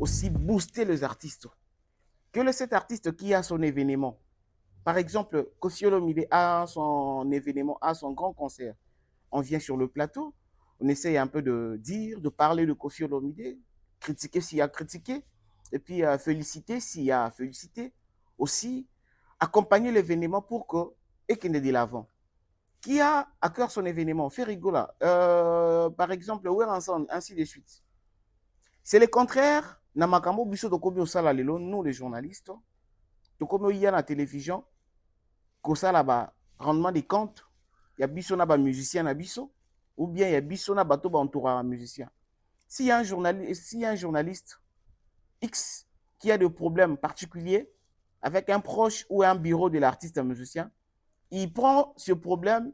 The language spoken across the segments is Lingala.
aussi booster les artistes. Cet artiste qui a son événement, par exemple, Koffi Olomide a son événement, a son grand concert. On vient sur le plateau, on essaye un peu de dire, de parler de Koffi Olomide, critiquer s'il y a critiqué, et puis féliciter s'il y a félicité. Aussi, accompagner l'événement pour que, et qu'il ne dit l'avant. Qui a à cœur son événement, fait rigoler. Par exemple, Weranson, ainsi de suite. C'est le contraire. Namakambo biso tokomi osala lelo, nous les journalistes, tokomi oya na télévision, kosala ba rendement des comptes, ya biso na ba musicien na biso, ou bien ya biso na bato ba entourage musicien. S'il y a un journaliste X qui a des problèmes particuliers avec un proche ou un bureau de l'artiste musicien, il prend ce problème,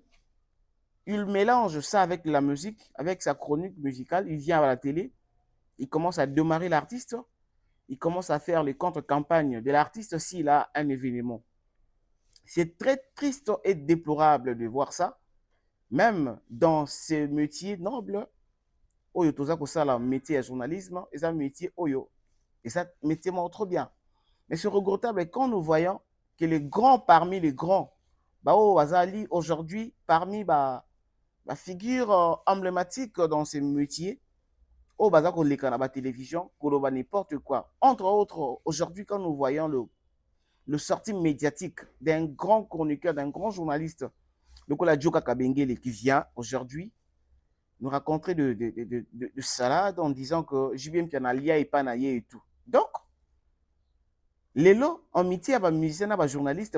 il mélange ça avec la musique, avec sa chronique musicale, il vient à la télé, il commence à démarrer l'artiste, il commence à faire les contre-campagnes de l'artiste s'il a un événement. C'est très triste et déplorable de voir ça, même dans ces métiers nobles. Oyo toza kosala métier de journalisme, et ça métier oyo, et ça métier trop bien. Mais c'est regrettable quand nous voyons que les grands parmi les grands, bah oh, Azali aujourd'hui parmi bah figure emblématique dans ces métiers, oh baza ko leka na ba télévision, koloba n'importe quoi. Entre autres, aujourd'hui quand nous voyons le sortie médiatique d'un grand chroniqueur, d'un grand journaliste, le Kola Djoka Kabengele, qui vient aujourd'hui nous raconter de salade en disant que JBM Pianalia et Panaye et tout. Donc, les lots en métier à musicien, à journaliste,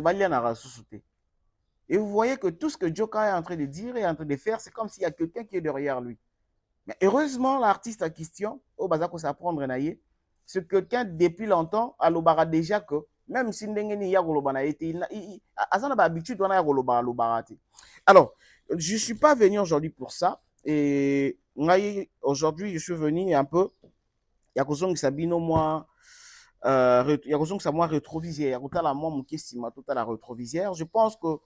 et vous voyez que tout ce que Djoka est en train de dire et en train de faire, c'est comme s'il y a quelqu'un qui est derrière lui. Mais heureusement, l'artiste en question, au Bazako s'apprendre naïe, c'est quelqu'un depuis longtemps, à l'obara déjà que même si ndengeni ya golobana été, azana ba habitude on a golobara l'obarate. Alors, je suis pas venu aujourd'hui pour ça et aujourd'hui je suis venu un peu ya kozongi sabino moi ya kozongi sa moi rétroviseur, ya kotala moi mon kesima tout à la rétroviseur. Je pense que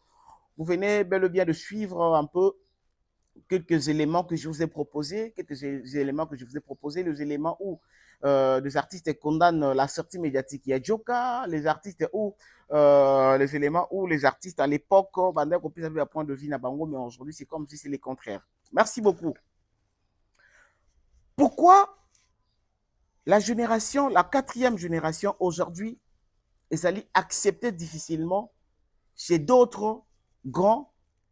vous venez bel et bien de suivre un peu quelques éléments que je vous ai proposés, les éléments où les artistes condamnent la sortie médiatique. Il y a Joka, les artistes où les éléments où les artistes à l'époque, pendant qu'on puisse avoir un point de vue, mais aujourd'hui c'est comme si c'est le contraire. Merci beaucoup. Pourquoi la quatrième génération aujourd'hui, est allée accepter difficilement chez d'autres grands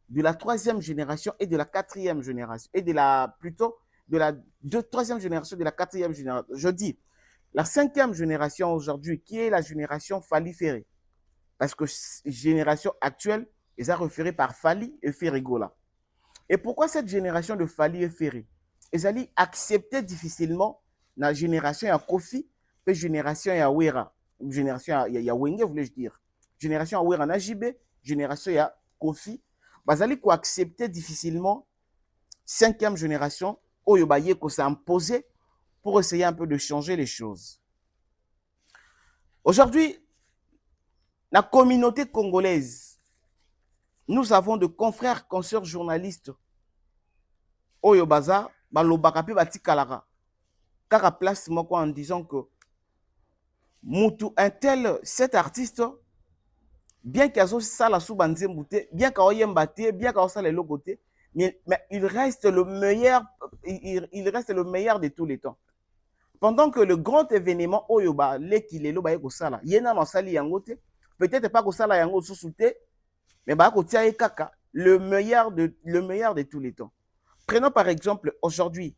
de la troisième génération et de la quatrième génération, et de la troisième génération, de la quatrième génération. Je dis, la cinquième génération aujourd'hui, qui est la génération Fali Ferré, parce que génération actuelle, ils ont référé par Fali et Ferrigola. Et pourquoi cette génération de Fali et Ferré? Ils allaient accepter difficilement la génération à Kofi et génération à Wera. Génération à Wenge, voulais-je dire. Génération à Wera Najibé, génération à Kofi. Bazali ko accepter difficilement cinquième génération oyo baye ko s'imposer pour essayer un peu de changer les choses. Aujourd'hui, la communauté congolaise, nous avons de confrères, consoeurs journalistes oyo baza balobaka pe batikalaka kaka place moko en disant que mutu un tel cet artiste bien qu'azo sala sous banzembu te, bien qu'aoyemba te, bien qu'aosala eloko te, mais il reste le meilleur, il reste le meilleur de tous les temps. Pendant que le grand événement oyoba lekilelo baye kosala yena na sali yango te, peut-être pas kosala yango susu te, mais ba ko tia kaka le meilleur de tous les temps. Prenons par exemple aujourd'hui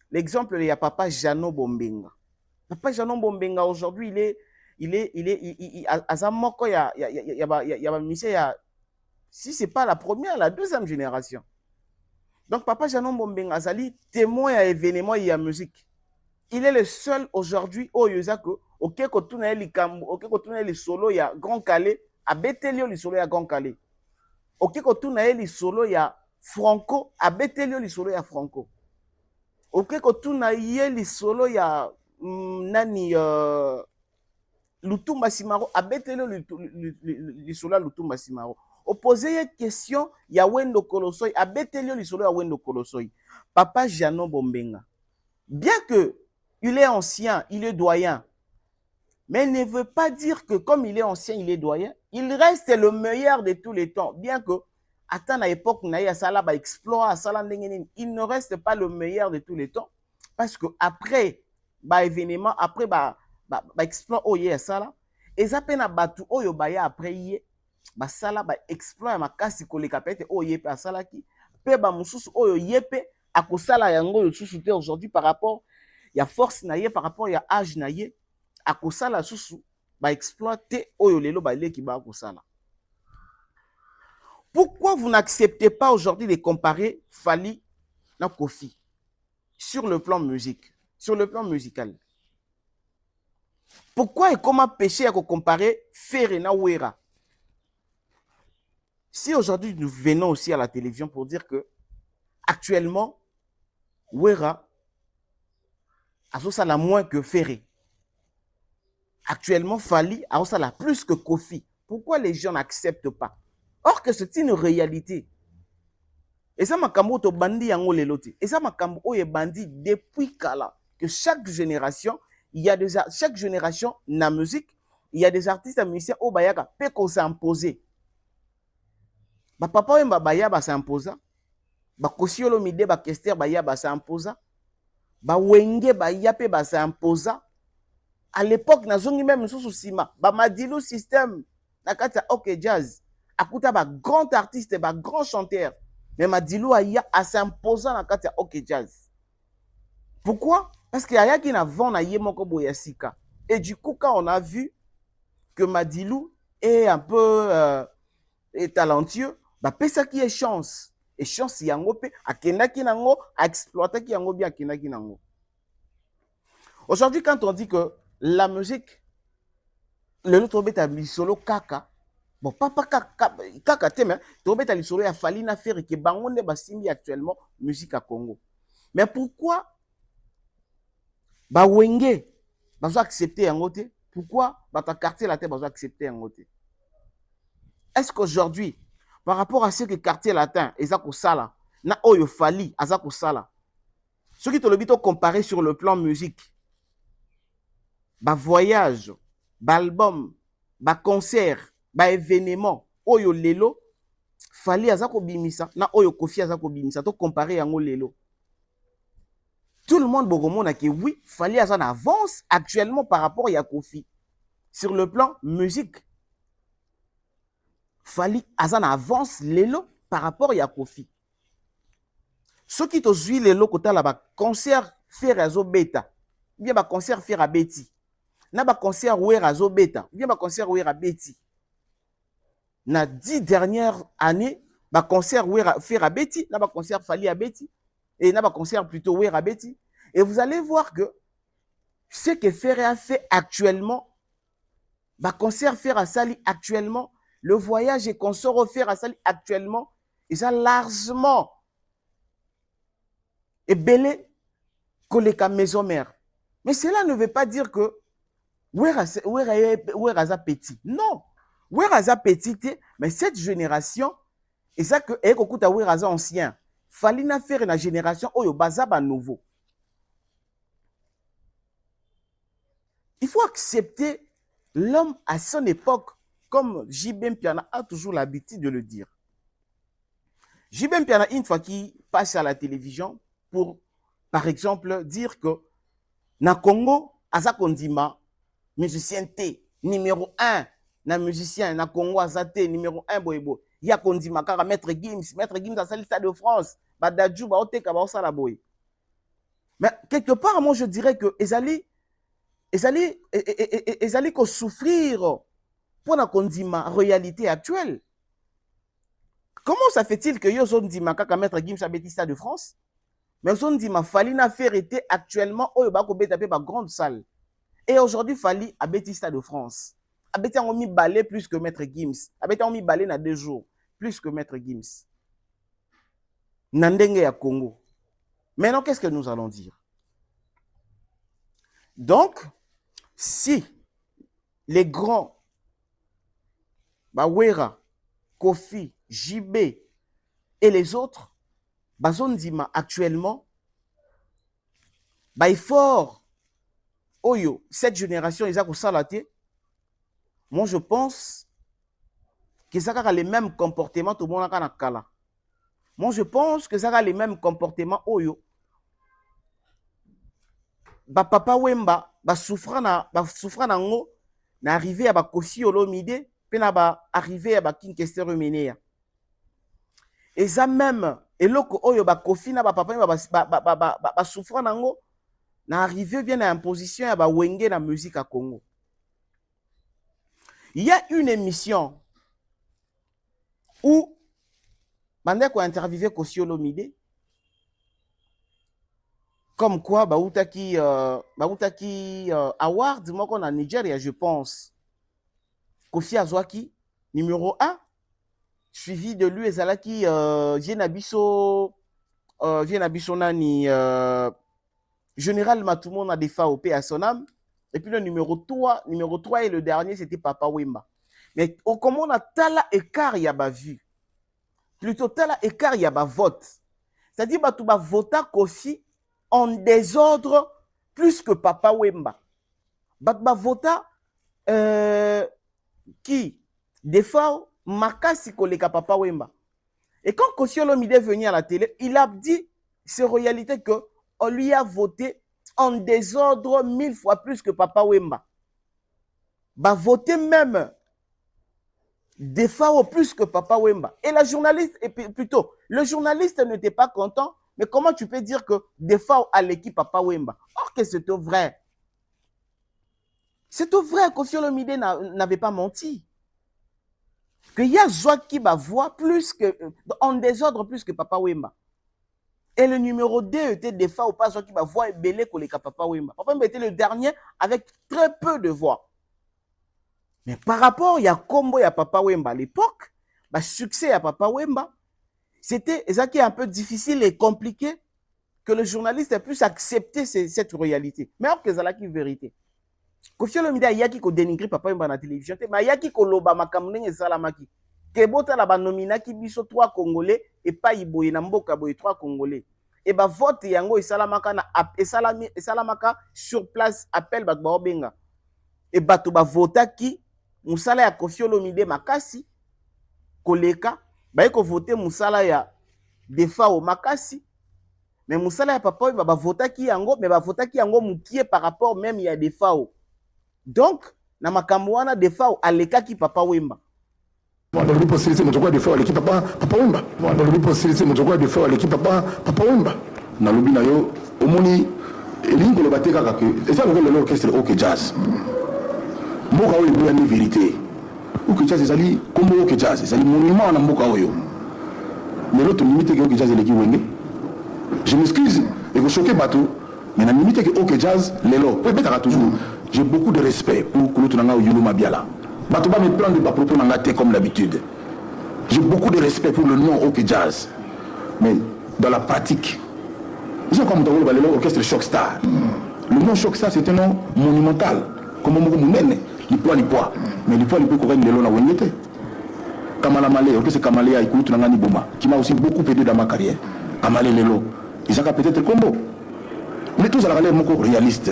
l'exemple de Papa Jano Bombenga. Papa Jano Bombenga aujourd'hui Azamoko si c'est pas la première, la deuxième génération. Donc Papa Jano Bombenga Azali témoin à événement et à musique. Il est le seul aujourd'hui au Yosako OK kotuna likambo, OK kotuna li solo ya Grand Calais, a Betelio li solo ya Grand Calais. OK kotuna li solo ya Franco, a Betelio li solo ya Franco. OK kotuna li solo ya nani Lutumba Simaro a Betelio li solo ya Lutumba Simaro. Opposé une question ya Wendo Kolosoi a Betelio li solo ya Wendo Kolosoi. Papa Jano Bombenga. Bien que Il est ancien, il est doyen. Mais ne veut pas dire que comme il est ancien, il est doyen, il reste le meilleur de tous les temps. Bien que, à l'époque, il ne reste pas le meilleur de tous les temps. Parce que après, événement, après, exploit, oh yeah, ça là, et ça peine à battre, oh yo, après, yé, ça là, exploit, ma casse, koleka pete, oh yé, pa ça là qui, pe, moussous, oh yo, yé, pe, à cause ça là, yango, yo, sous aujourd'hui par rapport, il y a force naïe, par rapport, il y a âge naïe, à kosala susu ba exploiter oyo lelo ba leki ba kosala. Pourquoi vous n'acceptez pas aujourd'hui de comparer Fally na Kofi sur le plan musique, sur le plan musical? Pourquoi et comment péché à comparer Ferré na Wera? Si aujourd'hui nous venons aussi à la télévision pour dire que actuellement Wera a ça moins que Ferré. Actuellement, Fally a ça plus que Kofi. Pourquoi les gens n'acceptent pas? Or que c'est une réalité. Et ça, makambo to bandi yango leloti. Et ça, makambo oye bandi depuis kala. Que chaque génération, il y a chaque génération, na musique, il y a des artistes et musiciens au bayaka, pe qu'on s'imposer. Ba papa oye baya ba s'imposa. Ba kosiolo mide ba kester baya ba s'imposa. Ba wenge baya pe ba s'imposa. À l'époque, nazongi même sous sima. Ba madilu système. Nakata ok jazz. Akuta ba grand artiste, ba grand chanteur. Mais Madilu a s'imposant dans le OK Jazz. Pourquoi? Parce qu'il y a qui n'a vendu Yemoko Boyasika. Et du coup, quand on a vu que Madilu est un peu talentueux, bah, ça qui est chance. Et chance, yango pe, a kenaki nango, a exploité ki yango bien, a kenaki nango. Aujourd'hui, quand on dit que la musique, le l'autre bête a mis solo kaka, bon, papa kaka teme, tombé à l'isolo ya Fally na Ferré que bangonde basimbi actuellement musique à Congo. Mais pourquoi ba wenge bazo accepter yango te? Pourquoi ba ta quartier latin bazo accepter yango te? Est-ce qu'aujourd'hui par rapport à ce que quartier latin eza ko sala na oyo Fally aza ko sala, ce qui te le bito comparer sur le plan musique, ba voyage, ba album, ba concert, ba événement oyo lelo Fally aza ko bimisa na oyo Kofi aza ko bimisa to comparer yango lelo. Tout le monde a que oui, Fally aza en avance actuellement par rapport à Kofi. Sur le plan musique, Fally aza en avance lelo par rapport à Kofi. Ce qui te suit lelo kota la ba concert faire azo beta, bien ba concert faire a beti. Na ba concert wera azo beta, bien ba concert wera beti. Na 10 dernières années, ba concert wera faire a beti, na ba concert Fally a beti et na ba concert plutôt wera beti. Et vous allez voir que ce que Ferré a fait actuellement, ba concert faire à Sali actuellement, le voyage et consort faire à Sali actuellement, ils ont largement ébellé que maison mère. Mais cela ne veut pas dire que Wera petit. Non, Wera petit, mais cette génération, et ça que Ekokuta Wera ancien, Fally na faire une génération oyo bazaba nouveau. Il faut accepter l'homme à son époque, comme JB Mpiana a toujours l'habitude de le dire. JB Mpiana, une fois qu'il passe à la télévision pour, par exemple, dire que na Congo, Aza Kondima, musicien T, numéro 1, na musicien, na Congo, Aza T, numéro 1, boybo. Ya Kondima, car Maître Gims a sali Stade de France, Badadjou, Baoteka, Baosala boy. Mais quelque part, moi, je dirais que Ezali qu'on souffrir pour la condima réalité actuelle. Comment ça fait-il que yo zone dima kaka Maître Gims a Stade de France, mais zone dima Fally na faire été actuellement oyo ba ko beta pe ba grande salle. Et aujourd'hui Fally a Stade de France. A beti on mi balé plus que Maître Gims. A beti on mi balé na 2 jours plus que Maître Gims. Nandenge ya Congo. Maintenant qu'est-ce que nous allons dire? Donc si les grands, Wera, Kofi, JB et les autres, Bazondima actuellement, effort oyo cette génération ils ont salaté. Moi je pense que ça a les mêmes comportements tout le monde a kala. Moi je pense que ça a les mêmes comportements oyo. Ba papa Wemba ba souffra na ngo na arrivé à ba Koffi Olomide pe na ba arrivé à ba King Kester Menea. Et ça même eloko oyo ba Koffi na ba papa ba souffra na ngo na arrivé bien à imposition à ba Wenge na musique à Congo. Il y a une émission où Bandeko a interviewé Koffi Olomide comme quoi bautaki award moi qu'on a Nigeria je pense. Koffi Azwaki numéro 1 suivi de lui ezalaki Vienabiso nani Général Matumo na defa au à son âme. Et puis le numéro 3 et le dernier, c'était Papa Wemba. Mais comment on a tala écart, il y a ba vu. Plutôt tala écart, il y a ba vote. C'est-à-dire que tu vas voter Koffi en désordre plus que Papa Wemba. Tu vas voter qui des fois, Makasi koleka Papa Wemba. Et quand Koffi Olomide est venu à la télé, il a dit, c'est réalité que on lui a voté en désordre 1000 fois plus que Papa Wemba. Bah voter même des fois plus que Papa Wemba. Et la journaliste, et plutôt, le journaliste n'était pas content, mais comment tu peux dire que des fois à l'équipe Papa Wemba? Or que c'est vrai. C'est vrai que Koffi Olomide n'avait pas menti. Que y a Zouaki qui voix plus que, en désordre plus que Papa Wemba. Et le numéro 2 était des fois ou pas qui va voir belé que les Papa Wemba. Papa Wemba était le dernier avec très peu de voix. Mais par rapport il y a combo il y a Papa Wemba à l'époque, bah succès à Papa Wemba, c'était ça qui est un peu difficile et compliqué que le journaliste ait pu accepter cette réalité. Mais alors que c'est la vérité. Koffi Olomide a yaki ko dénigrer Papa Wemba na télévision, mais yaki ko loba makamne et salamaki. Kebota la banomina ki biso 3 Congolais et pas Iboye na mboka boye 3 Congolais. Et bah vote yango et salamaka na et salamaka sur place appel bat ba obenga. Et bato ba vota ki musala ya Koffi Olomide makasi koleka ba ko voter musala ya defa o makasi. Mais musala ya Papa Wemba ba vota ki yango mais ba vota ki yango mukie par rapport même il y a defa o. Donc na makambo wana defa o aleka ki Papa Wemba. Dans le possibilité de jouer des fois à l'équipe Papa Wemba. Dans le possibilité de jouer des fois à l'équipe Papa Wemba. Dans le binayo, au moni, et l'ingolo bateka kaka. Et ça le l'orchestre OK Jazz. Moka oyo est une vérité. OK Jazz c'est ali comme OK Jazz, c'est ali monument na moka oyo. Mais l'autre limite que OK Jazz l'équipe Wenge. Je m'excuse et vous choquez bateau, mais la limite que OK Jazz l'élo. Peut-être toujours. J'ai beaucoup de respect pour Kouloutou Nanga ou Yulu Mabiala. Batouba me prend de pas propos dans la tête comme d'habitude. J'ai beaucoup de respect pour le nom OK Jazz. Mais dans la pratique, ils ont comme dans l'orchestre Shockstar. Le nom Shockstar c'est un nom monumental. Comme on dit, l'Ipoa. Mais l'Ipoa peut correct le nom à Wengete. Kamala Malé, orchestre Kamale à Ikouloutou Nanga Niboma, qui m'a aussi beaucoup aidé dans ma carrière. Kamale Lelo. Ils ont peut-être combo. Mais tous à la relève réaliste.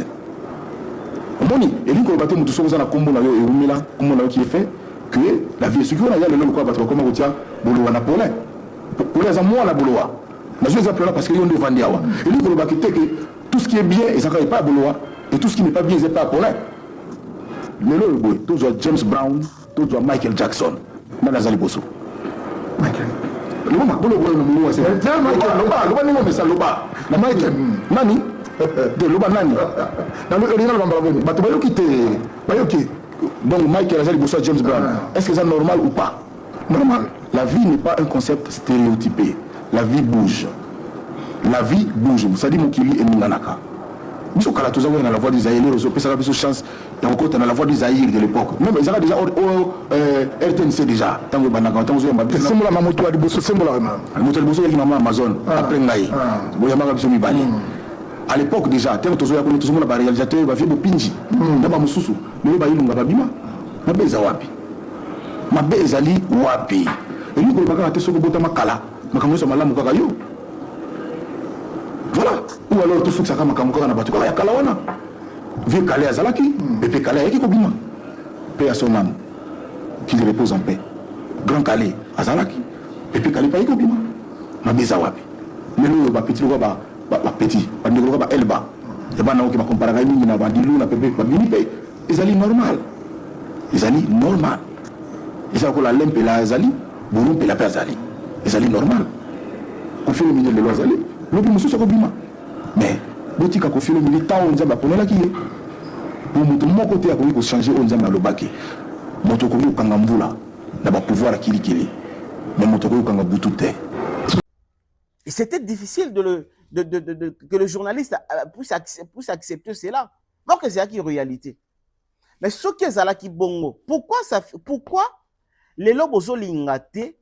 Moni, et lui, quand on battait Moutousso, on a combo na yo et Oumila, comment on a qui est fait, que la vie est sûre, il y a le nom quoi battre comme on tient, Boloa Napoléon. Pour les amours, la Boloa. Mais je les appelle là parce qu'ils ont devant Diawa. Et lui, quand on battait que tout ce qui est bien, ils n'ont pas à Boloa, et tout ce qui n'est pas bien, ils n'ont pas à Paulin. Mais là, tout soit James Brown, tout soit Michael Jackson, Nanazali Bosso. Michael. Le moment, Boloa, c'est Loba. Michael. Nani? De Loba Nani. Donc Michael Azali Bosso James Brown. Est-ce que c'est normal ou pas? Normal. La vie n'est pas un concept stéréotypé. La vie bouge. La vie bouge. Vous savez Mokili et Munganaka. Nous avons tous la voix d'Isaïe, nous avons une chance encore dans la voix d'Isaïe de l'époque. Même ils ont déjà RTNC déjà. Tant que Banaka, tant que vous avez c'est moi la moto de Bosso, c'est moi la moto de Bosso qui m'a Amazon après Ngaï. Vous avez marqué sur Mibali. À l'époque déjà, tant que tous les réalisateurs, ils ont Pinji, d'abord Moussou, mais ils ont Babima, ma beza wapi, ma bezali wapi. Et nous, quand on a été sur le botama kala, ma caméra sur ma lame kakayo. Voilà. Ou alors tout ce que ça kama kama na batu kala kala wana. Vieux Calais Azalaki, Pépé Calais Eki Kobima. Paix à son âme, qu'il repose en paix. Grand Calais Azalaki, Pépé Calais Paï Kobima. Mabeza Wapi. Mais nous, petit, petit, elba. Et ben, on va comparer avec nous, on va dire, on a Pépé, ils allaient normal. Ils allaient normal. Ils allaient la lempe la Azali, Bourou et la paix Azali. Ils allaient normal. On fait le milieu de l'Azali, l'objet monsieur Kobima. Mais, botika ko fait le milieu, tant on dit, on a qui est. Pour mon côté, on a changer, on dit, on a le baquet. Motokori ou Kangambula, n'a pas pouvoir à Kili. Mais Motokori ou Kangaboutoute. Et c'était difficile que le journaliste puisse accepter cela. Donc, c'est une réalité. Mais ce qui est là qui bongo, pourquoi les lobos lingate,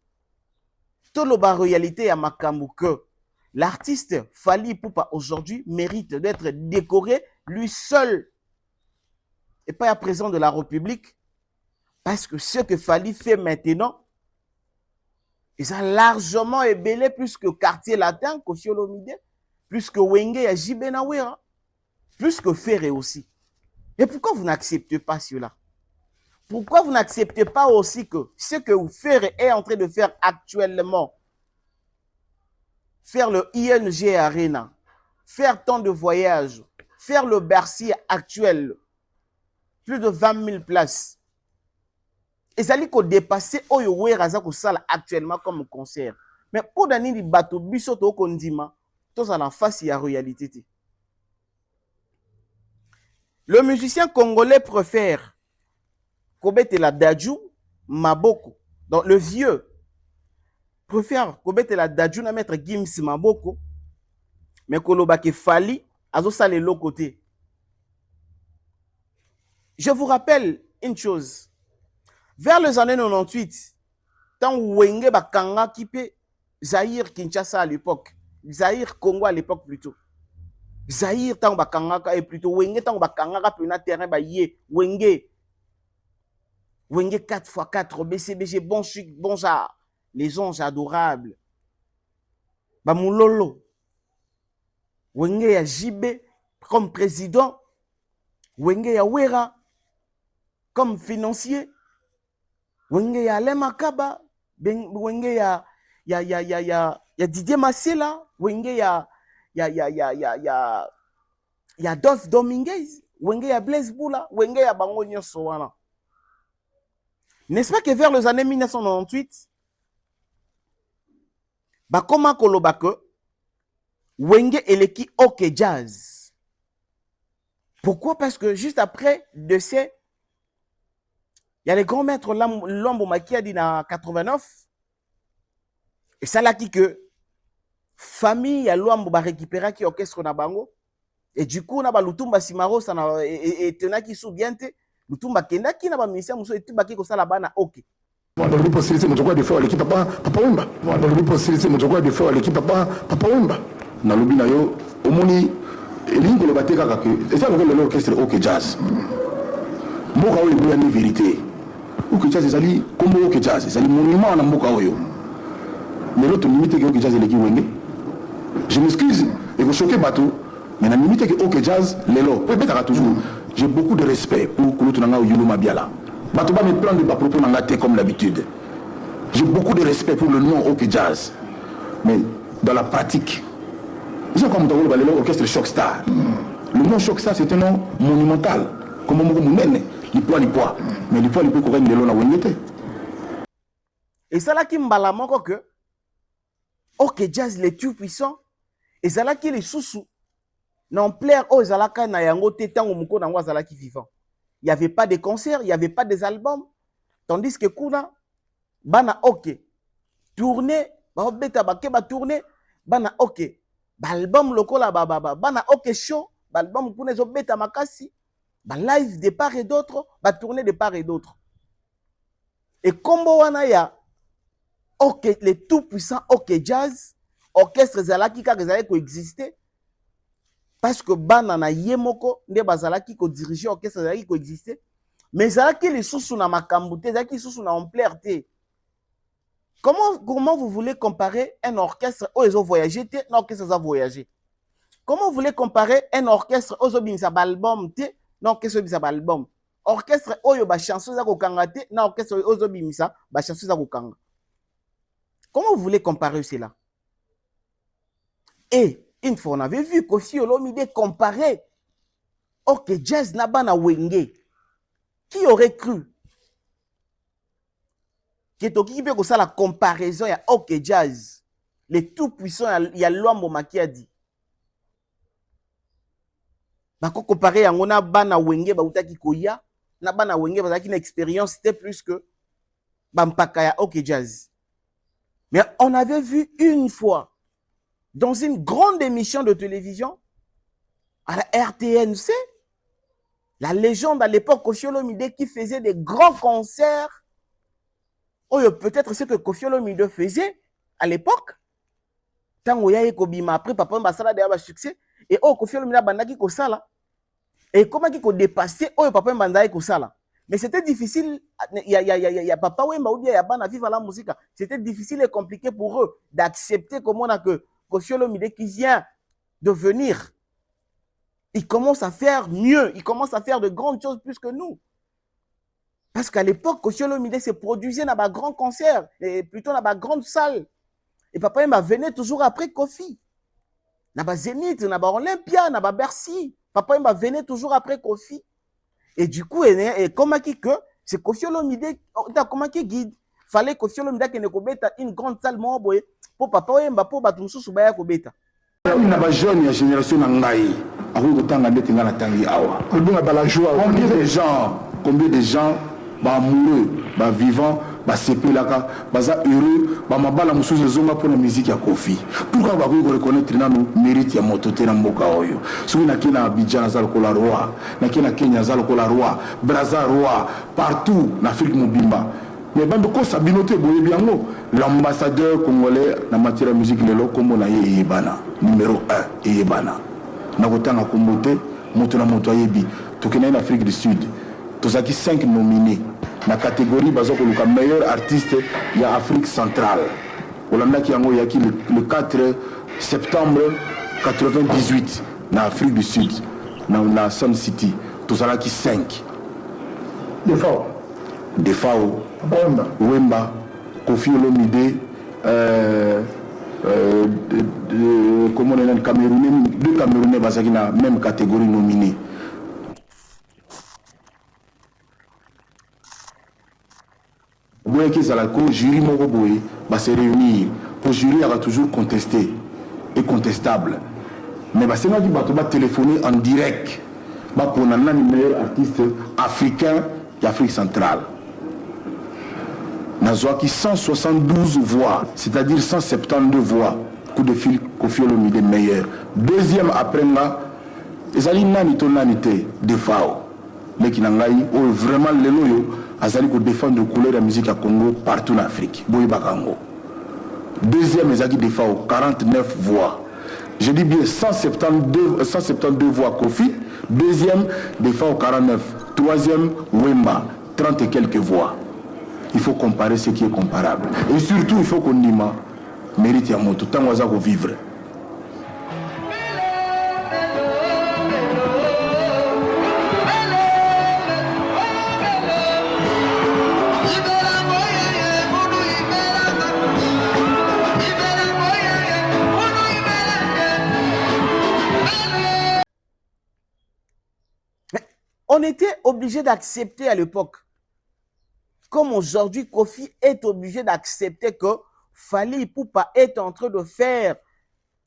tout le réalité à Makambu que l'artiste Fally Ipupa aujourd'hui mérite d'être décoré lui seul et pas à présent de la République, parce que ce que Fally fait maintenant, ils ont largement ébélé plus que Quartier Latin, Koffi Olomide, plus que Wenge et JB Nawera, plus que Ferré aussi. Et pourquoi vous n'acceptez pas cela? Pourquoi vous n'acceptez pas aussi que ce que Ferré est en train de faire actuellement, faire le ING Arena, faire tant de voyages, faire le Bercy actuel, plus de 20 000 places, ils allaient dépasser Oyo Weraza ko sala actuellement comme concert. Mais pour donner des bateaux, bisoto kondima, tout ça en face il y a réalité. Le musicien congolais préfère Kobete la Dadju Maboko. Donc le vieux préfère Kobete la Dadju na mettre Gims Maboko. Mais Kolobake Fally azo sale l'autre côté. Je vous rappelle une chose. Vers les années 98, tant Wenge Bakanga Kipe, Zaïre Kinshasa à l'époque, Zaïre Congo à l'époque plutôt. Zaïre tant Bakanga et plutôt Wenge tant Bakanga pena terrain ba yé Wenge 4x4 BCBG bon chic bon ça les anges adorables. Ba Moulolo Wenge ya JB comme président, Wenge ya Wera comme financier. Wenge ya Alema Kaba, Wenge ya Didier Massela, Wenge ya Dolph Dominguez, Wenge ya Blaise Boula, Wenge ya Bango Nyonso wana. N'est-ce pas que vers les années 1998, bakoma kolobake, Wenge eleki OK Jazz. Pourquoi? Parce que juste après de ces il y a les grands maîtres Lombo qui a dit en 89. Et ça là qui que famille ya Lombo va récupérer qui orchestre na bango. Et du coup na ba Lutumba Simaro ça na et tena qui sou bien te Lutumba kenda qui na ba ministère muso et tout ba qui ko sala bana OK. Dans le possibilité mon de faire l'équipe papa Wemba. Dans le possibilité mon de faire l'équipe papa Wemba. Na lobi na yo omoni elingo le bateka ka que et ça l'orchestre OK Jazz. Mboka oyo boya ni vérité. OK Jazz ezali kombo OK Jazz ezali monument na mboka oyo. Mais l'autre limite que OK Jazz eleki Wenge. Je m'excuse et vous choquez bateau. Mais la limite que OK Jazz lelo peut-être toujours. J'ai beaucoup de respect pour Kulutu Nanga Yulu Mabiala. Bateau ba me prendre de pas propos nanga comme d'habitude. J'ai beaucoup de respect pour le nom OK Jazz. Mais dans la pratique, j'ai comme dans le orchestre Shockstar. Le nom Shockstar c'est un nom monumental. Comme on dit, les poids. Mais les poids, ils peuvent courir de l'eau à Wengete. Et ça là qui m'bala moko que OK Jazz les tout puissants. Et ça là qui les sous-sous. Non plaire aux Zalaka na yango tétan ou moko na wazala qui vivant. Il n'y avait pas de concerts, il n'y avait pas des albums. Tandis que kuna bana OK. Tourner, ba beta ba ke ba tourner, bana OK. Ba album lokola bana OK show, ba album kuna zo beta makasi. Bah live de part et d'autre, bah tourner de part et d'autre. Et combo wana ya OK, les tout puissants OK Jazz, orchestre zalaki ka zalaki coexister parce que banana yemoko nde bazalaki ko diriger orchestre zalaki coexister, mais zalaki les sous na makambu te, zalaki sous na ampleur te. Comment vous voulez comparer un orchestre où ils ont voyagé te, un orchestre a voyagé? Comment vous voulez comparer un orchestre aux obinsa album te na orchestre bisa ba album. Orchestre oyo ba chanson za kokanga te, na orchestre ozo bimisa ba chanson za kokanga. Comment vous voulez comparer cela? Et une fois on avait vu Koffi Olomide comparer OK Jazz na bana wenge. Qui aurait cru que toki pe ko ça la comparaison ya OK Jazz, le tout puissant ya Luambo Makiadi. Ba ko comparer yango na bana wenge ba utaki koya, na bana wenge ba zaki na expérience c'était plus que bampaka ya OK Jazz. Mais on avait vu une fois dans une grande émission de télévision à la RTNC, la légende à l'époque Koffi Olomide qui faisait des grands concerts. Oh, peut-être ce que Koffi Olomide faisait à l'époque. Tango ya ekobima après papa mbasala de ba succès et oh Koffi Olomide bandaki ko sala et comment qui ko dépasser oh papa mbandaki ko sala. Mais c'était difficile, il y a papa Wemba ou bien il y a bana vivre la musique. C'était difficile et compliqué pour eux d'accepter comment on a que Koffi Olomide qui vient de venir, il commence à faire mieux, il commence à faire de grandes choses plus que nous. Parce qu'à l'époque, Koffi Olomide se produisait dans un grand concert, et plutôt dans une grande salle. Et papa Wemba venait toujours après Koffi. Dans un Zénith, dans un Olympia, dans un Bercy. Papa Wemba venait toujours après Koffi. Et du coup, comment que c'est Koffi Olomide, comment qui guide? Fallait Koffi Olomide qui ne kobeta une grande salle pour papa Wemba pour batumsu subaya kobeta. Na ba jeune ya génération na ngai, ako kotanga ndete ngana tangi awa. Kolbinga bala joie. Combien de gens ba amoureux, ba vivants, ba sepelaka, baza heureux, ba mabala mususu zonga pour la musique ya Koffi. Pourquoi ba ko reconnaître na no mérite ya motote na mboka oyo. Soki na kina Abidjan za lokola roi, na kina Kenya za lokola roi, Brazza roi, partout na Afrique mobimba. Mais bando ko sabinote boye biango, l'ambassadeur congolais na matière de musique lelo kombo na ye bana numéro 1 et bana. Na kotanga kombote moto na moto yebi. Tokena na Afrique du Sud. Tozaki 5 nominés. Na catégorie bazoko luka meilleur artiste ya Afrique centrale. Olanda ki yango yaki le 4 septembre 98 na Afrique du Sud na Sun City. Tozalaki 5. Defao Wemba Koffi Olomide comment on est Camerounais, deux Camerounais bazaki na même catégorie nominée. Boye qui zalako jury moko boye va se réunir pour jury a toujours contesté et contestable. Mais bah c'est moi qui va téléphoner en direct bah pour un meilleur artiste africain d'Afrique centrale. Nazwaki 172 voix, c'est-à-dire 172 voix. Coup de fil Koffi Olomide meilleur. Deuxième après là, ezali nani to nani te Defao. Mais qui n'angai oh vraiment lelo yo azali ko défendre couleur de la musique à Congo partout en Afrique. Boy Bakango. Deuxième ezali Defao 49 voix. Je dis bien 172 voix Koffi. Deuxième Defao 49. Troisième Wemba 30 et quelques voix. Il faut comparer ce qui est comparable. Et surtout, il faut qu'on dise mérite à mon tout temps qu'on vivre. On était obligé d'accepter à l'époque. Comme aujourd'hui, Koffi est obligé d'accepter que Fally Ipupa est en train de faire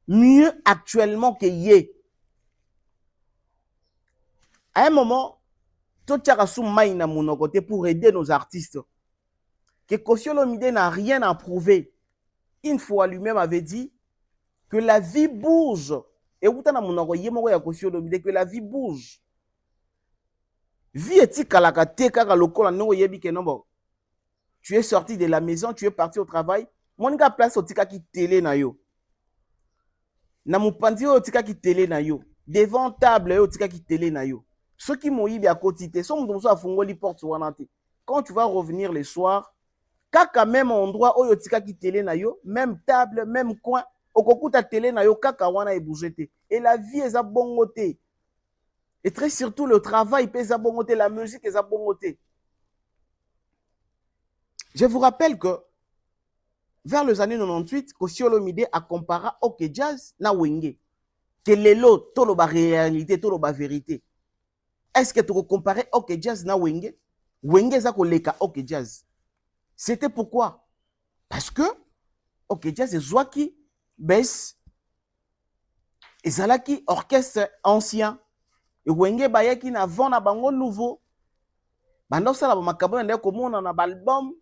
mieux actuellement que Yé. À un moment, Totiarasu Maïna mon côté pour aider nos artistes. Que Koffi Olomide n'a rien à prouver. Une fois lui-même avait dit que la vie bouge. Et où t'as mon Koffi Olomide que la vie bouge. Vie est-il kalakate kaka lokola no yebi ke nombo. Tu es sorti de la maison, tu es parti au travail. Mon gars place au tika ki télé na yo. Na mupandi au tika ki télé na yo. Devant table au tika ki télé na yo. Ceux qui m'ont eu à côté, sont dans sa fongoli porte wanante. Quand tu vas revenir le soir, kaka même endroit au tika ki télé na yo, même table, même coin, au kokuta télé na yo kaka wana e bougete. Et la vie est à bongote. Et très surtout, le travail peut s'abongoter, la musique est abongoter. Je vous rappelle que vers les années 98, Koffi Olomide a comparé OK Jazz na Wenge. Que lelo, tout la réalité, tout la vérité. Est-ce que tu compares OK Jazz na Wenge? Wenge za koleka OK Jazz. C'était pourquoi? Parce que OK Jazz est Zwaki, Bess, et Zalaki, orchestre ancien. Et Wenge bayaki na vent na bango nouveau. Bando sala ba makabo na komona na album.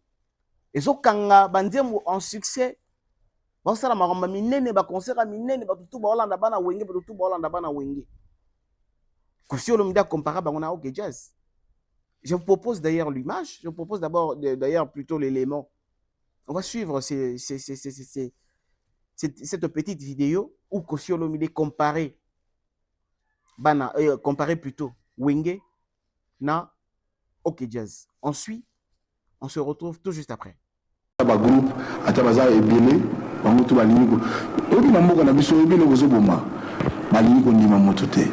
Ezo kanga bandiemu en succès. Ba sala maramba minene ba concert minene ba tutu ba Holanda bana Wenge ba tutu ba Holanda bana Wenge. Koffi Olomide comparé bango na OK Jazz. Je vous propose d'ailleurs l'image, je vous propose d'abord d'ailleurs plutôt l'élément. On va suivre cette petite vidéo où Koffi Olomide comparait plutôt Wenge na OK Jazz. Ensuite, on se retrouve tout juste après. Groupe atabaza ebele bango to baliniko obi na mboka na biso ebele kozoboma baliniko ndima moto te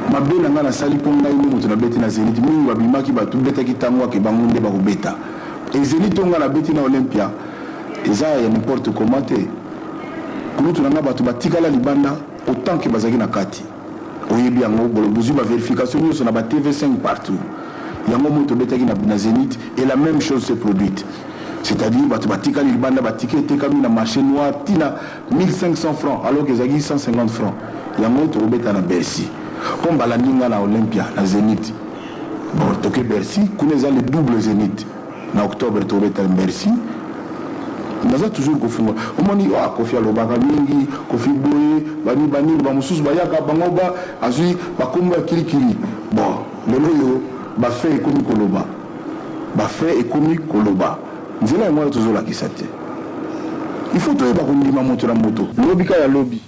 mabela nga na sali ponga ino moto na beti na Zénith mingi babimaki batu betaki tango ke bango nde bakobeta e Zénith nga na beti na Olympia eza ya n'importe comment te kulutu na batu batikala libanda autant que bazaki na kati oyebi yango bolo buzu ba vérification nyonso na ba TV5 partout yango moto betaki na Zénith et la même chose s'est produite. C'est-à-dire batu batikali libanda batike tekami na marché noir tina 1500 francs alors que zaki 150 francs yango to beta na Bercy comme balandinga na Olympia na Zénith bon toke Bercy kuneza le double Zénith na octobre to beta na Bercy naza toujours kofunga omoni Koffi alobaka mingi Koffi boye bani ba mususu bayaka bango ba azui bakombo ya kirikiri bon lelo yo ba fait économique koloba ba fait économique koloba nzela moi toujours la kisate il faut toyeba kondima moto na moto lobby ka ya lobby.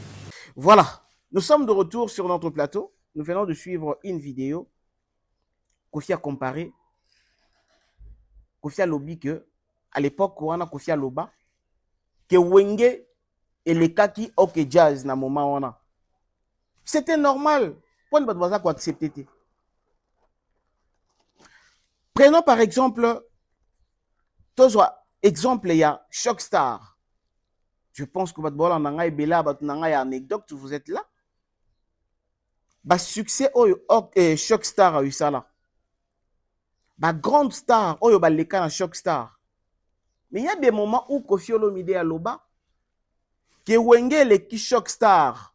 Voilà, nous sommes de retour sur notre plateau. Nous venons de suivre une vidéo. Koffi a comparé Koffi a lobby que à l'époque on a Koffi a loba que Wenge et les kaki OK Jazz na moment on a. C'était normal. Pourquoi ne pas quoi accepter? Prenons par exemple, exemple, il y a Shockstar. Je pense que votre en a bela, votre anecdote, vous êtes là. Bah succès Shockstar a eu ça là. Bah grande star, bah les cas Shockstar. Mais il y a des moments où Koffi Olomide a loba que Wenge les qui Shockstar.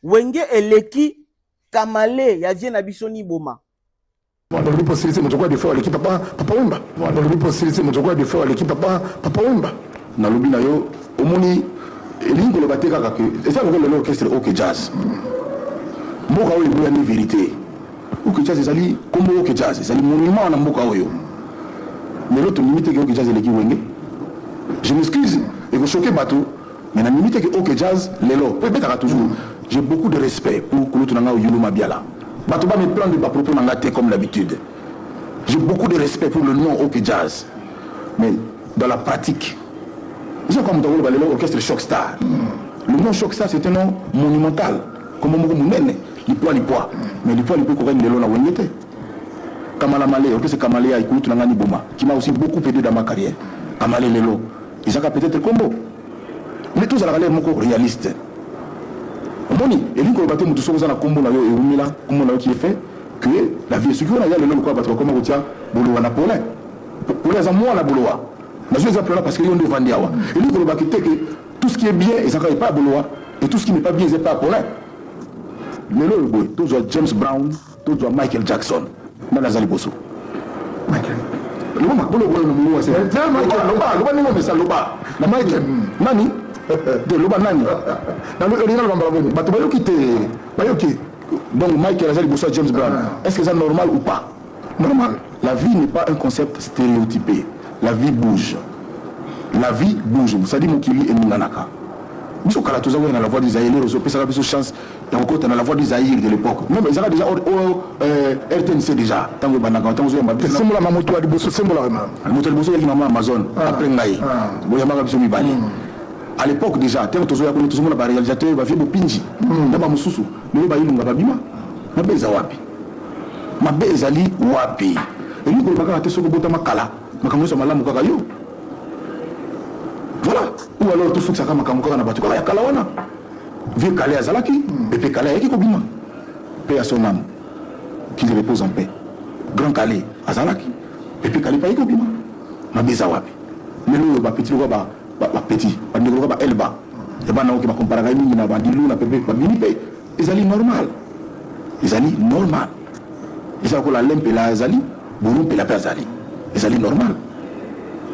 Wenge et les qui Kamale, ya vient Abisoni Boma. Dans le possibilité de faire de faire l'équipe papa Wemba. Dans le possibilité de faire l'équipe papa Wemba. Dans le binayo, au moni, elingo le bateka kake. Et ça le l'orchestre OK Jazz. Mboka oyo boya ni vérité. OK Jazz ezali comme OK Jazz, ezali monument na mboka oyo. Mais l'autre limite que OK Jazz eleki Wenge. Je m'excuse et vous choquez bateau. Mais la limite que OK Jazz lelo, peut-être toujours. J'ai beaucoup de respect pour Kulutu Nanga Yulu Mabiala. Batouba me prend de ma propre mangaté comme d'habitude. J'ai beaucoup de respect pour le nom OK Jazz. Mais dans la pratique, j'ai comme dans l'orchestre Shockstar. Le nom Shockstar c'est un nom monumental. Comme on dit, l'Ipoa. Mais l'Ipoa peut courir de l'eau na Wengete. Kamala Malé, orchestre Kamalé à Ikoutou Nangani Boma, qui m'a aussi beaucoup aidé dans ma carrière. Kamalé Lelo. Ils ont peut-être combo. Mais tous à la valeur réaliste. Moni, et lui, quand on a tout ça, combo na yo et Rumila, comment on a qui est fait, que la vie est sûre. On a le nom quoi, parce que comment on tient, Boloa na Polin. Pour les amours à la Boloa. Nous sommes appelés là parce qu'ils ont des Vandiawa. Et lui, quand on a quitté que tout ce qui est bien, ils n'ont pas à Boloa, et tout ce qui n'est pas bien, ils n'ont pas à Polin. Mais là, tous James Brown, tous Michael Jackson, dans la Zaliboso. Michael. Le moment, c'est Michael. Nani? De l'Oba Nani. Donc Michael Azali Boussa James Brown. Est-ce que c'est normal ou pas? Normal. La vie n'est pas un concept stéréotypé. La vie bouge. La vie bouge. Ça dit Mokili et Munanaka. Nous sommes dans la voie des Aïrs, nous avons une chance dans la voie des Aïrs de l'époque. Même ils ont déjà RTNC déjà. Tant que Banaka, tant que c'est symbole à moto à Bosso, symbole à moto à Bosso, il y a Amazon. Après Naï. Boyama Bani. À l'époque déjà, tant que tu as un réalisateur, tu as un pinji, tu as un mususu, tu as un babima, tu as un wapi. Ma bezali wapi. Et nous, quand on a fait un makala, on a commencé à faire yo. Voilà. Ou alors tout ce que ça a fait na batu kala kalawana. Vieux Kalé Azalaki, Pepe Kalé Yaki Kobima. Paix à son âme. Qu'il repose en paix. Grand Kalé Azalaki, Pepe Kalé Yaki Kobima. Ma beza wapi. Mais nous, petit le ba petit, ba négro ba elba. Et ba na oki ba comparaga ni na ba dilu na Pepe ba mini pe. Ezali normal. Ezali normal. Ezali ko la lempe la Azali, bourou pe la pe Azali. Ezali normal.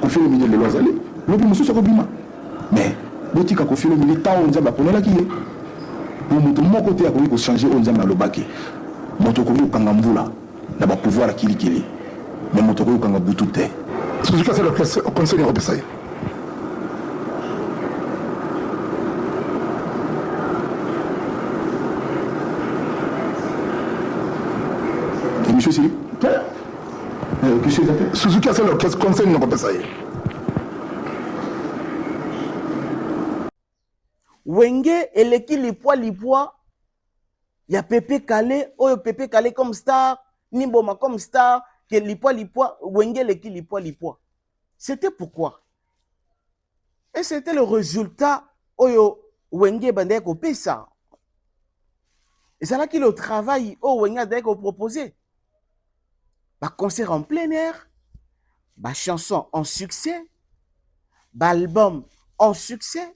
Kofi le milieu de l'Azali, lobi musu so Kobima. Mais botika kofi le milieu ta on zamba ponela ki ye. Pour mutu moko te akoki ko changer on zamba lobaki. Moto ko kanga mbula na ba pouvoir kilikili. Mais moto ko kanga butu te. Ce que c'est le conseil européen. Monsieur Sili, Suzuki a fait le conseil européen. Wenge eleki lipwa ya Pepe Kalé, oyo Pepe Kalé comme star, Nimboma comme star, que lipwa Wenge eleki lipwa. C'était pourquoi? Et c'était le résultat oyo Wenge bandait ko pesa. Et c'est là qu'il le travail au Wenge bandait ko proposer. Bah concert en plein air, bah chanson en succès, bah album en succès.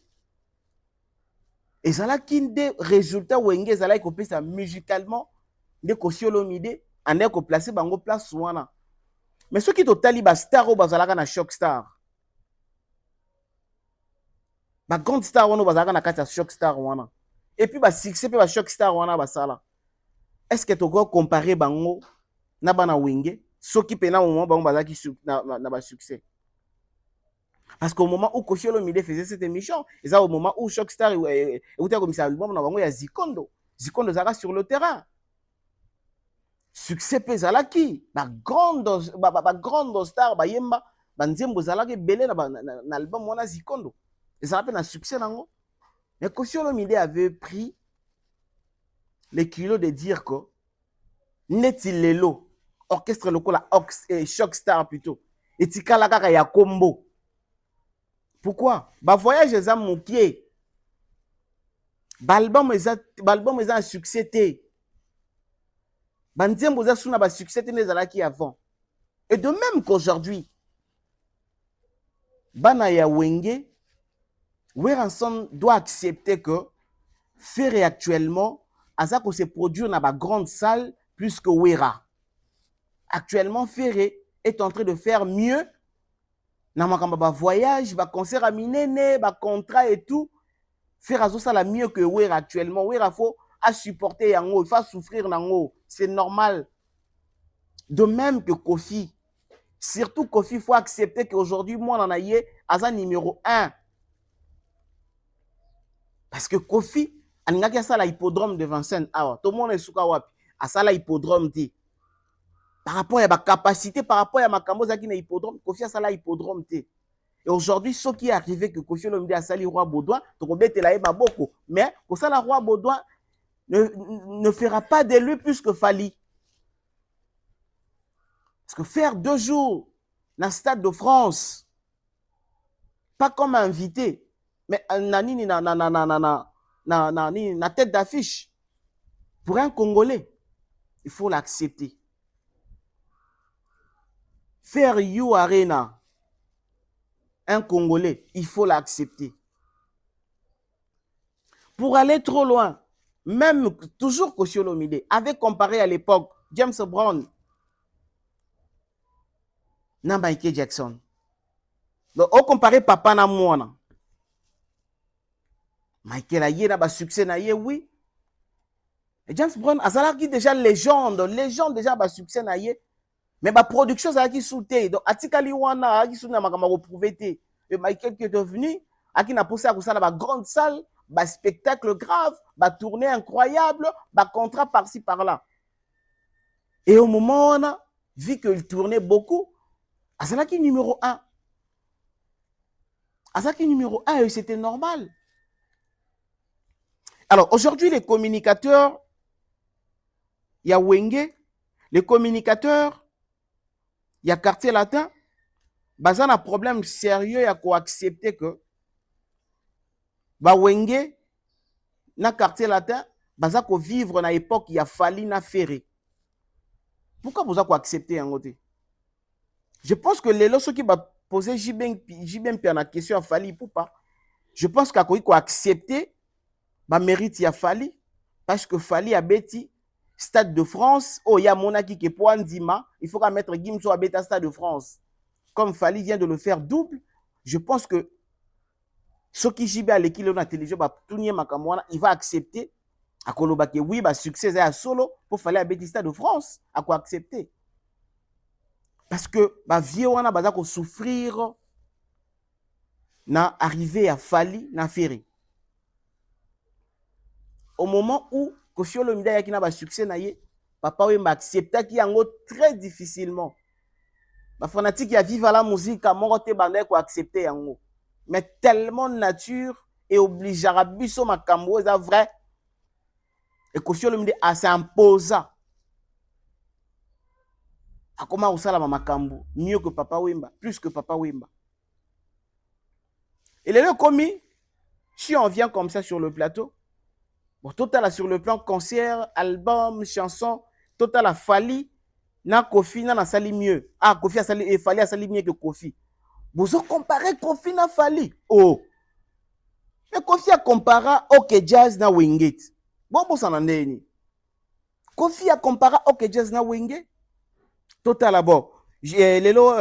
Et ça là qui des résultats Wenge ça là ko pesa musicalement de Koffi Olomide ande ko placer bango place wana. Mais ceux qui totali ba star o bazalaka na shock star. Ba grande star wana bazalaka na kati ya shock star wana. Et puis ba succès pe ba shock star wana basala. Est-ce que tu peux comparer bango na bana Wenge soki pe na moment bango bazaki na ba succès? Parce qu'au moment où Koffi Olomide faisait cette émission, et ça au moment où Shockstar et comme ça album na bango ya Zikondo zara sur le terrain. Succès pe zalaki ba grande star ba yemba ba nzembo zalaki belé na album wana Zikondo. Et ça rappelle un succès nango. Mais Koffi Olomide avait pris les kilos de dire que Neti Lelo orchestre local et Shockstar plutôt et tikala kaka ya combo. Pourquoi? Bah voyage est à mon pied. Balbum est un succès té. Bandiem vous a souna ba succès té nezalaki avant. Et de même qu'aujourd'hui, bana ya Wenge, Weranson doit accepter que faire actuellement, à ça que se produire dans la grande salle plus que Wera. Actuellement, Ferré est en train de faire mieux. Na makamba ba voyage, ba concert à minene, ba contrat et tout. Faire ça la mieux que Wera actuellement. Wera faut à supporter yango, il faut souffrir nango, c'est normal. De même que Koffi. Surtout Koffi, il faut accepter qu'aujourd'hui moi on en a yé à numéro 1. Parce que Koffi, on a ça la hippodrome de Vincennes. Ah, tout le monde est sous wapi. À ça la hippodrome dit. Par rapport à ma capacité, par rapport à ma camosa qui n'est hippodrome, Koffi a ça là hippodrome té. Et aujourd'hui, ce qui est arrivé que Koffi Olomide a sali roi Baudouin, donc on bête là beaucoup. Mais pour ça, la roi Baudouin ne fera pas de lui plus que Fali. Parce que faire 2 jours dans le Stade de France, pas comme invité, mais na tête d'affiche, pour un Congolais, il faut l'accepter. Faire You Arena, un Congolais, il faut l'accepter. Pour aller trop loin, même toujours Koffi Olomide avait comparé à l'époque James Brown, na Michael Jackson. Donc, on compare papa na mwana. Michael a yé na ba succès na yé, oui. Et James Brown, azalaki déjà légende déjà ba succès na yé. Mais ma production, ça a qui sauté. Donc, Atikali Wana, a qui sauté, m'a reprouvé. Et Michael qui est devenu, a qui n'a poussé à ça dans ma grande salle, bah spectacle grave, bah tournée incroyable, bah contrat par-ci par-là. Et au moment où on a vu qu'il tournait beaucoup, à ça qui numéro 1. Azaki numéro 1 et c'était normal. Alors aujourd'hui, les communicateurs, il y a Wenge, les communicateurs, il y a Quartier Latin, baza un problème sérieux, il y a quoi accepter que Wenge, na Quartier Latin, baza ko vivre na époque, il y a Fali na Ferré. Pourquoi vous avez accepté en côté? Je pense que les lorsqu'ils qui va poser Jibem la question à Fali pour pas. Je pense qu'à quoi accepter ba mérite ya Fali parce que Fali a bêti Stade de France, oh il y a Monaki qui est pour Andima, il faut qu'à mettre Gimso à bêta Stade de France. Comme Fali vient de le faire double, je pense que ce qui Jibé à l'équipe de la télévision va tourner makamwana, il va accepter à Kolobake oui bah succès à solo pour Fali à bêta Stade de France, à quoi accepter? Parce que bah vieux wana baza ko souffrir na arrivé à Fali na Ferré. Au moment où Koffi Olomide yaki na ba succès na ye, papa Wemba accepta ki yango très difficilement. Ba fanatique ya vivre la musique à moko te banda ko accepter yango. Mais tellement nature et obligera biso makambo eza vrai. Et Koffi Olomide a s'imposa. A comment osala makambo mieux que papa Wemba, plus que papa Wemba. Et les deux commis, si on vient comme ça sur le plateau, bon, total sur le plan concert, album, chanson, total a Fali, na Koffi, na sali mieux. Ah, Koffi a sali, et Fali a sali mieux que Koffi. Vous avez comparé Koffi na Fali. Oh. Mais Koffi a comparé OK Jazz na Wingate. Bon, bon, ça n'en est ni. Koffi a comparé OK Jazz na Wingate. Total d'abord. Lelo,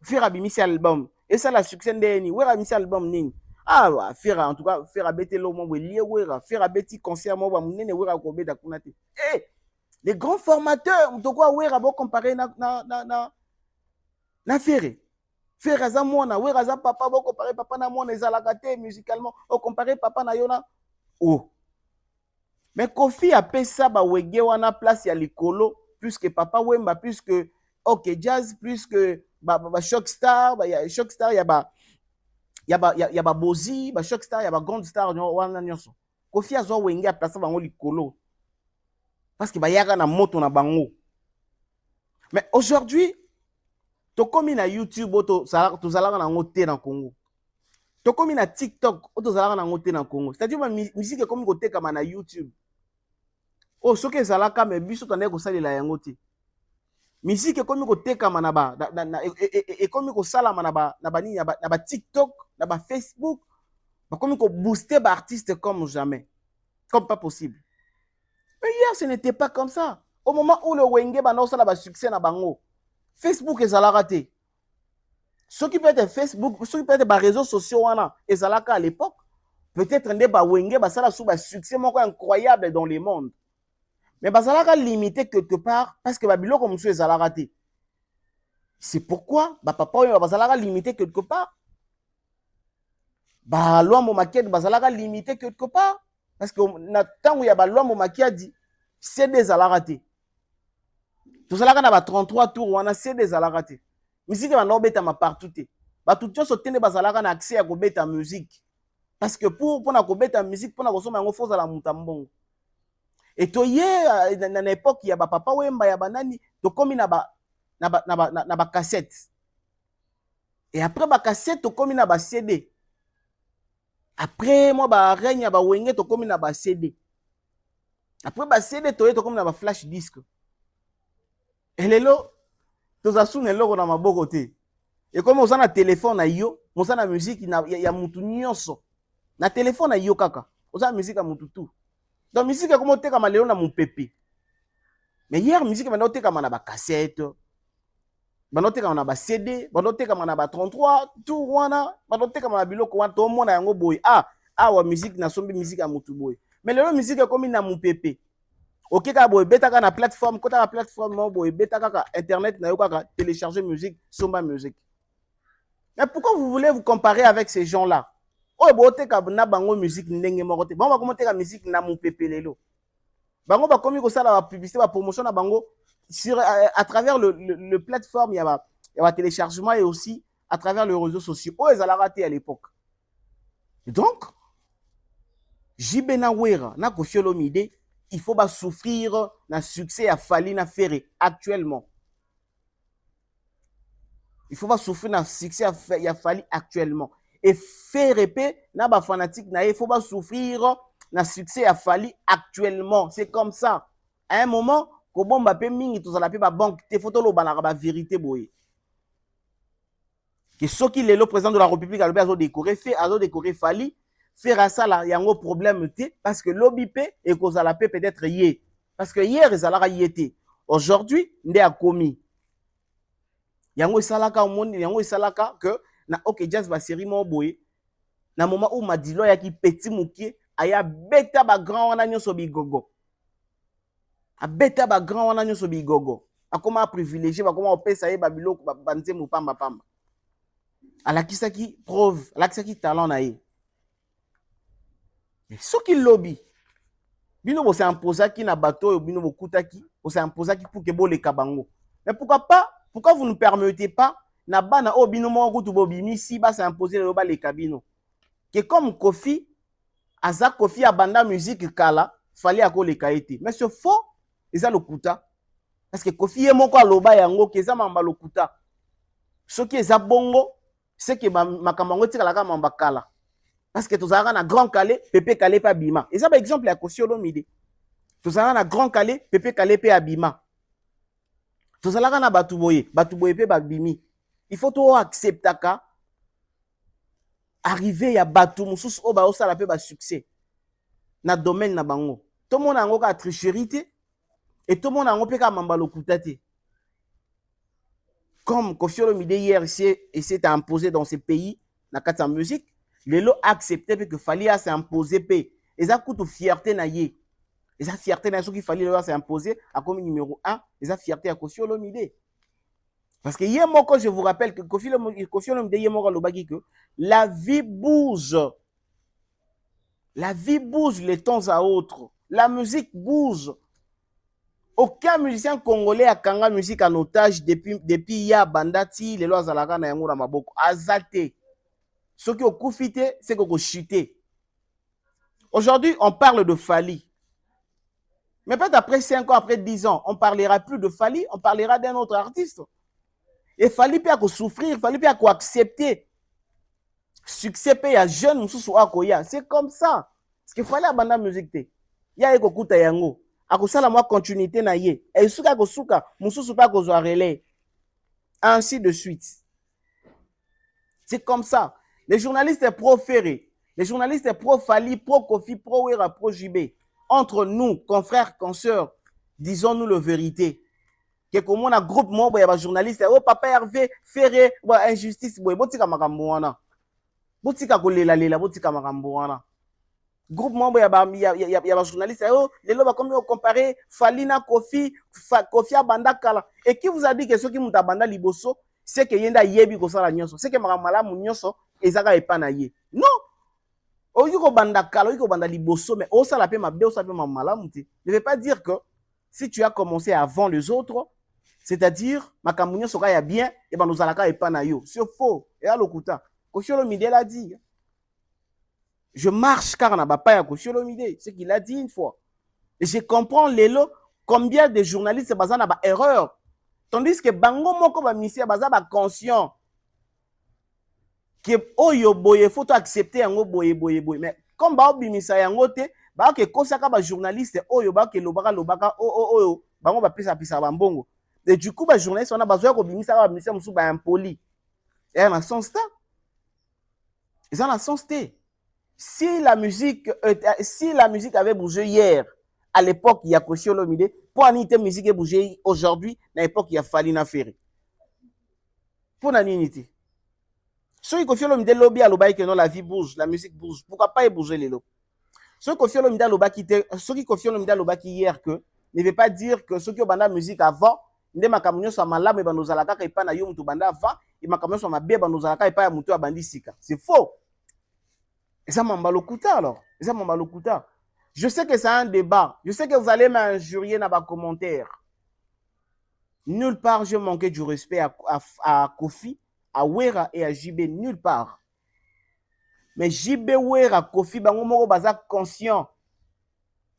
faire abimisi album. Et ça, la succès de ouais, abimisi album nini. Ah, ouais, faire en tout cas, faire abéter l'eau, moi, lié, ouais, faire abéter concert, moi, m'nene, ouais, à Kobe, d'Akunate. Eh, les grands formateurs, on te quoi, ouais, à comparer na Ferré. Faire à Zamona, ouais, à papa, bon, comparer papa na mon, les alagaté, musicalement, on comparer papa na yona. Oh. Mais Koffi a payé ça, bah, wege, wana place, ya likolo, plus que papa Wemba, plus que OK Jazz, plus que Shockstar, Shockstar, il y a Bozi, Shockstar, il y a Grand Star, Koffi a zo wenge a placé bango likolo. Parce que y a na moto na bango. Mais aujourd'hui, to komi na YouTube, to zalaka na ngote na Congo. To komi na TikTok, to zalaka na ngote na Congo. C'est-à-dire ma musique komi kote kama na YouTube. Oh, soki ezalaka me biso tande ko salela yango te. Musique komi kotekama na ba komi kosalama na ba TikTok, na ba Facebook, ba komi ko booster ba artiste comme jamais, comme pas possible. Mais hier ce n'était pas comme ça. Au moment où le Wenge ba na ba succès na bango, Facebook ezalaka te. Ce qui peut être Facebook, ce qui peut être ba réseaux sociaux wana ezalaka à l'époque, peut-être ndé ba Wenge ba sala sous ba succès moko incroyable dans le monde. Mais bazalaka limité quelque part parce que babilo comme monsieur ezalaka te. C'est pourquoi papa bazalaka limité quelque part. Ba loi momakiadi bazalaka limité quelque part parce que na tango ya ba loi momakiadi CD ezalaka te. Tozalaka na ba 33 tours wana CD ezalaka te. Musique ba no beta ma partout te. Ba tout chose tende bazalaka na accès à ko beta musique. Parce que pour na ko beta musique pour na ko soma ngo foza la mutambongo. Et toye na l'époque il y a papa Wemba ya banani to komi na ba cassette. Et après ba cassette to komi na ba CD. Après moi ba règne ya ba Wenge to komi na ba CD. Après ba CD to komi na ba flash disque. Et lelo to zasune loko na maboko te. Et comme on na téléphone na yo, on na musique ya mutu nyonso. Na téléphone na yo kaka. On na musique ya mutu tout. Donc musique comme on te comme Léon na mon pépé. Mais hier musique maintenant te comme na ba cassette. Maintenant te comme na ba CD, maintenant te comme na ba 33 tout wana, maintenant te comme na biloko wana to mona yango boy. Ah wa musique na sombi musique ya mutu boy. Mais Léon musique comme na mon pépé. OK ka boy beta ka na plateforme, kota na plateforme mo boy beta ka internet na yo ka télécharger musique, somba musique. Mais pourquoi vous voulez vous comparer avec ces gens-là? Oh, bote ka na bango musique ndenge moko te. Bango ba komote ka musique na mon pépé lelo. Bango ba komi ko sala ba publicité ba promotion na bango sur à travers le plateforme il y a téléchargement et aussi à travers les réseaux sociaux. Oh, ils allaient rater à l'époque. Donc, JB na Wera, na Koffi Olomide, il faut pas souffrir na succès à Fally na Ferré actuellement. Il faut pas souffrir na succès à Fally actuellement. Et Ferré na ba fanatique na il faut pas souffrir na succès à Fally actuellement. C'est comme ça. À un moment, comment Mbappé mingi tout ça la ba banque, te photo lo banaka ba vérité boye. Que ceux qui le président de la République a décoré Fally faire ça là, il y a un problème parce que l'OBP et cause à la paix peut-être hier. Parce que hier, ils allaient y être. Aujourd'hui, il a commis. Il y a un salaka au monde, il y a un salaka que na OK jazz ba série mo boy. Na moment où Madilo ya ki petit mouki, aya beta ba grand wana nyoso bigogo. A beta ba grand wana nyoso bigogo. A comment privilégié, ba comment opesa ye ba biloko ba nzembo pamba pamba. À qui preuve, à qui talent na ye. Mais ce qui lobby, bino bo s'imposer qui na bateau bino bo kutaki, bo s'imposer qui pour que bo le kabango. Mais pourquoi pas? Pourquoi vous ne permettez pas na bana o bino mo kutu bo bimisi ba s'imposer le ba le kabino. Que comme Koffi aza Koffi a banda musique kala, fallait à ko le kaiti. Mais c'est faux, eza le kuta. Parce que Koffi ye moko aloba yango ke za mamba le kuta. Ce qui est bongo, c'est que makamango tika la mamba kala. Parce que tu as un grand calé, Pépé calé pas bima. Et ça, par exemple, il y a Koffi Olomide. Tu as un grand calé, Pépé calé pas bima. Tu as un batouboye pas bimi. Il faut tout accepter qu'à arriver à batou moussous au ba la paix succès. Na domaine na bango. Tout le monde a une tricherie et tout le monde a un mamba lokutate. Comme Koffi Olomide hier s'est imposé dans ces pays, na kata musique. Les lots acceptaient que fallait s'imposer paix. Et ça coûte fierté na yé. Et ça fierté na ce qu'il fallait s'imposer à comme numéro 1, et ça fierté à Koffi Olomide. Parce que hier moi je vous rappelle que Koffi Olomide hier moi que la vie bouge. La vie bouge les temps à autres. La musique bouge. Aucun musicien congolais a kanga musique en otage depuis ya bandati les lois zalaka na yango na maboko azate. Ce qui est koufité, c'est qu'on chuté. Aujourd'hui, on parle de Fally. Mais peut-être après 5 ans, après 10 ans, on ne parlera plus de Fally, on parlera d'un autre artiste. Et Fally peut souffrir, Fally peut accepter. Succès peut à jeune, c'est comme ça. Parce qu'il fallait abandonner la musique. Il y a des gens yango. À la continuité na ye. Et souka ko souka, mususu pas ko relais. Ainsi de suite. C'est comme ça. Les journalistes pro-Ferré, les journalistes pro-Fally, pro-Koffi, pro-Wera, pro-JB, entre nous, confrères, consoeurs, disons-nous la vérité. Que comme on a groupe membre, il y a des journalistes, oh papa Hervé, Ferré, injustice, botika makamboana. Botika kolela, botika makamboana. Groupe membre, il y a des journalistes, oh, les lois, comme on compare Fally na Koffi, Koffi a banda kala. Et qui vous a dit que ceux qui m'ont banda liboso, c'est que yenda yebi ko sala nyonso, c'est que makamala nyonso ezaka epana ye. Non. Oyiko banda kala, oyiko banda liboso, mais o sala pe mabe, o sala pe mamala muti. Ne veut pas dire que si tu as commencé avant les autres, c'est-à-dire makamu nyonso ka ya bien, et ben nous alaka epana yo. C'est faux. Et à l'okuta, Koffi Olomide l'a dit. Je marche car na bapa ya Koffi Olomide, c'est qu'il a dit une fois. Et je comprends Lelo combien de journalistes basent na ba erreur. Tandis que bango moko ba misia baza ba conscient que oyo boye faut accepter yango boye. Mais comme ba obimisa yango te, ba ke kosaka ba journaliste oyo ba ke lobaka oyo bango ba pisa ba mbongo. Et du coup ba journaliste on a besoin ko bimisa musu ba impoli. Et en sens ta. Ils en sens te. Si la musique avait bougé hier, à l'époque il y a Koffi Olomide, pour la musique bouger aujourd'hui, à l'époque il y a Fally na Ferré. Pour la unité. Ceux qui Koffi Olomide lobby à l'obaï que non la vie bouge, la musique bouge. Pourquoi pas y bouger les lots? Ceux qui Koffi Olomide à l'obaï hier que ne veut pas dire que ceux qui ont banda musique avant, ne makamunyo soit malade mais nous alaka ka ipa na yo mutu banda avant, et makamunyo soit mabe nous alaka ipa ya mutu ya bandi sika. C'est faux. Et ça m'a malokuta alors. Et ça m'a malokuta. Je sais que c'est un débat. Je sais que vous allez m'injurier dans vos commentaires. Nulle part je manquais du respect à Koffi, à Wera et à JB. Nulle part. Mais JB Wera, Kofi, bango moko baza conscient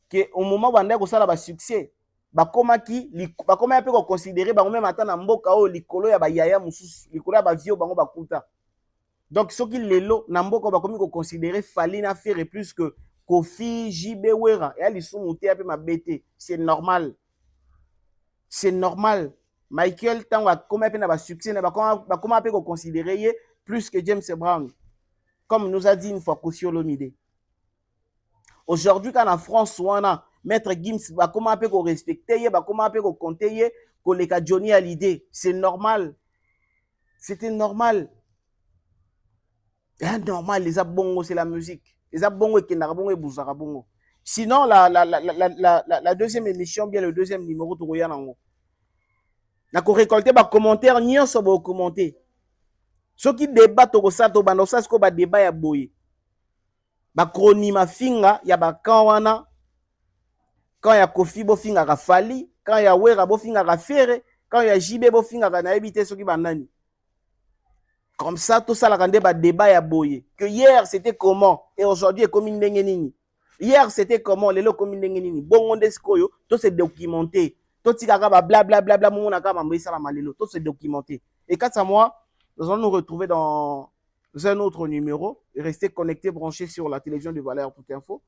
que au moment où on a ça succès, bakomaki pe ko considérer bango même ata na mboka o likolo ya ba yaya mususu, likolo ya ba vieux bango bakuta. Donc soki lelo na mboka bakomi ko considérer Fally na faire plus que Kofi, JB Wera et ali sumuté pe mabete, c'est normal. C'est normal. Michael Tango a comme pe na ba succès na bakoma pe ko considérer plus que James Brown. Comme nous a dit une fois Kossi Olomide. Aujourd'hui, quand en France, on a Maître Gims, comment on peut respecter, comment on peut compter, que Johnny a l'idée. C'est normal. C'était normal. C'est normal, les abongos, c'est la musique. Les abongos, qui n'arabongo et bouzarabongo. Sinon, la deuxième émission, bien le deuxième numéro, tu regardes en haut. On a récolté des commentaires, ni on s'en va commenter. Ceux qui débattent au sato, bah, ça, c'est quoi débat ya boye. Bakroni mafinga ya bakawana quand ya Kofi bofinga ka Fally, quand ya Wera bofinga ka Fere, quand ya JB bofinga ka na ebité soki bandani. Comme ça tout ça la kande ba débat ya boye. Que hier c'était comment et aujourd'hui est comme ndenge nini. Hier c'était comment lelo comme ndenge nini. Bongo ndeskoyo to se documenter. To tikaka ba bla bla bla bla mo na ka mambisa la malelo, to se documenter. Et quant à moi, nous allons nous retrouver dans un autre numéro. Restez connectés, branchés sur la télévision de Valère Tout Info.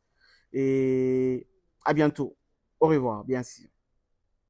Et à bientôt. Au revoir, bien sûr.